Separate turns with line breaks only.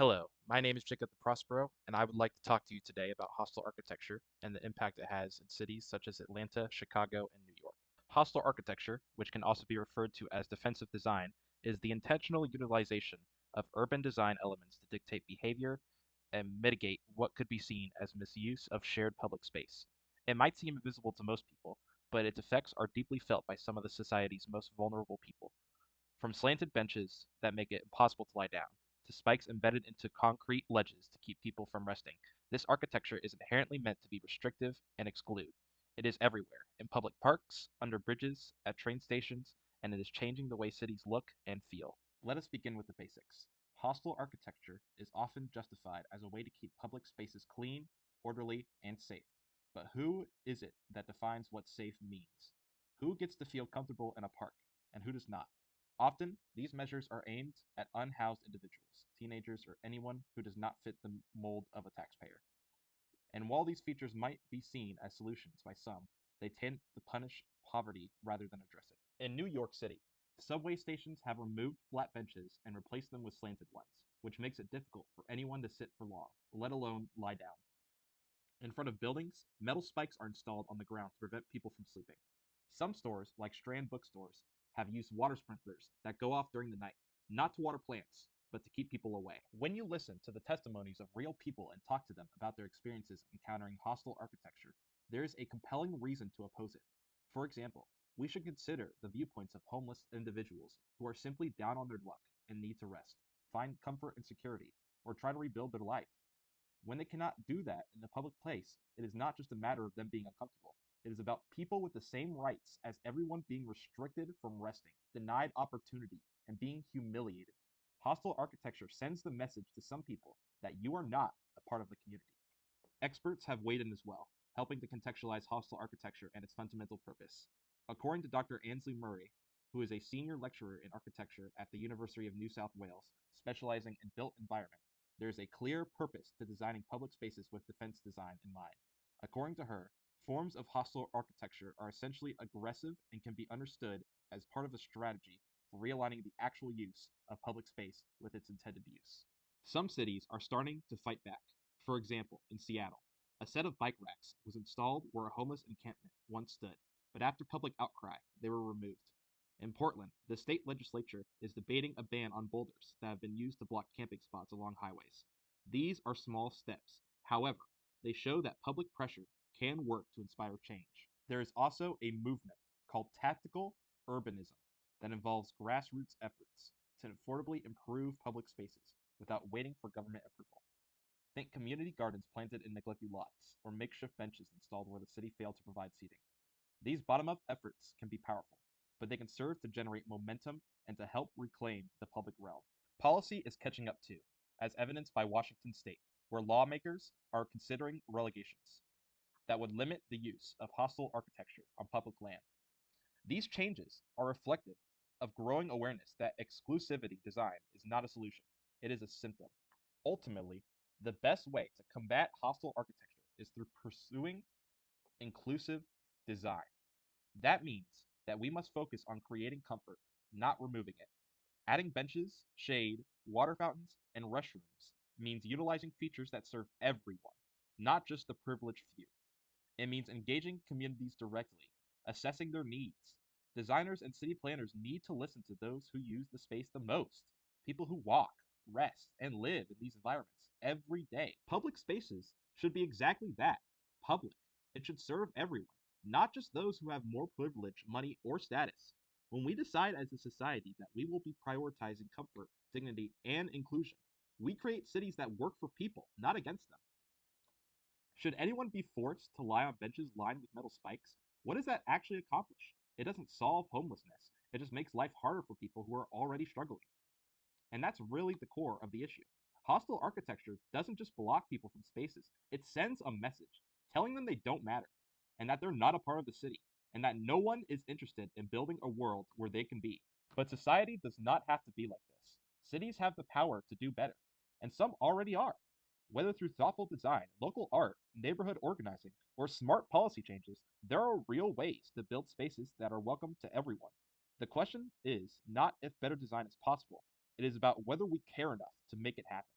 Hello, my name is Jacob Prospero, and I would like to talk to you today about hostile architecture and the impact it has in cities such as Atlanta, Chicago, and New York. Hostile architecture, which can also be referred to as defensive design, is the intentional utilization of urban design elements to dictate behavior and mitigate what could be seen as misuse of shared public space. It might seem invisible to most people, but its effects are deeply felt by some of the society's most vulnerable people. From slanted benches that make it impossible to lie down, to spikes embedded into concrete ledges to keep people from resting, this architecture is inherently meant to be restrictive and exclude. It is everywhere, in public parks, under bridges, at train stations, and it is changing the way cities look and feel. Let us begin with the basics. Hostile architecture is often justified as a way to keep public spaces clean, orderly, and safe. But who is it that defines what safe means? Who gets to feel comfortable in a park, and who does not? Often, these measures are aimed at unhoused individuals, teenagers, or anyone who does not fit the mold of a taxpayer. And while these features might be seen as solutions by some, they tend to punish poverty rather than address it. In New York City, subway stations have removed flat benches and replaced them with slanted ones, which makes it difficult for anyone to sit for long, let alone lie down. In front of buildings, metal spikes are installed on the ground to prevent people from sleeping. Some stores, like Strand bookstores, have used water sprinklers that go off during the night, not to water plants, but to keep people away. When you listen to the testimonies of real people and talk to them about their experiences encountering hostile architecture, there is a compelling reason to oppose it. For example, we should consider the viewpoints of homeless individuals who are simply down on their luck and need to rest, find comfort and security, or try to rebuild their life. When they cannot do that in a public place, it is not just a matter of them being uncomfortable. It is about people with the same rights as everyone being restricted from resting, denied opportunity, and being humiliated. Hostile architecture sends the message to some people that you are not a part of the community. Experts have weighed in as well, helping to contextualize hostile architecture and its fundamental purpose. According to Dr. Ansley Murray, who is a senior lecturer in architecture at the University of New South Wales, specializing in built environment, there is a clear purpose to designing public spaces with defense design in mind. According to her, forms of hostile architecture are essentially aggressive and can be understood as part of a strategy for realigning the actual use of public space with its intended use. Some cities are starting to fight back. For example, in Seattle, a set of bike racks was installed where a homeless encampment once stood, but after public outcry, they were removed. In Portland, the state legislature is debating a ban on boulders that have been used to block camping spots along highways. These are small steps. However, they show that public pressure can work to inspire change. There is also a movement called tactical urbanism that involves grassroots efforts to affordably improve public spaces without waiting for government approval. Think community gardens planted in neglected lots, or makeshift benches installed where the city failed to provide seating. These bottom up efforts can be powerful, but they can serve to generate momentum and to help reclaim the public realm. Policy is catching up too, as evidenced by Washington state, where lawmakers are considering regulations that would limit the use of hostile architecture on public land. These changes are reflective of growing awareness that exclusivity design is not a solution, it is a symptom. Ultimately, the best way to combat hostile architecture is through pursuing inclusive design. That means that we must focus on creating comfort, not removing it. Adding benches, shade, water fountains, and restrooms means utilizing features that serve everyone, not just the privileged few. It means engaging communities directly, assessing their needs. Designers and city planners need to listen to those who use the space the most, people who walk, rest, and live in these environments every day. Public spaces should be exactly that, public. It should serve everyone, not just those who have more privilege, money, or status. When we decide as a society that we will be prioritizing comfort, dignity, and inclusion, we create cities that work for people, not against them. Should anyone be forced to lie on benches lined with metal spikes? What does that actually accomplish? It doesn't solve homelessness. It just makes life harder for people who are already struggling. And that's really the core of the issue. Hostile architecture doesn't just block people from spaces, it sends a message telling them they don't matter, and that they're not a part of the city, and that no one is interested in building a world where they can be. But society does not have to be like this. Cities have the power to do better, and some already are. Whether through thoughtful design, local art, neighborhood organizing, or smart policy changes, there are real ways to build spaces that are welcome to everyone. The question is not if better design is possible, it is about whether we care enough to make it happen.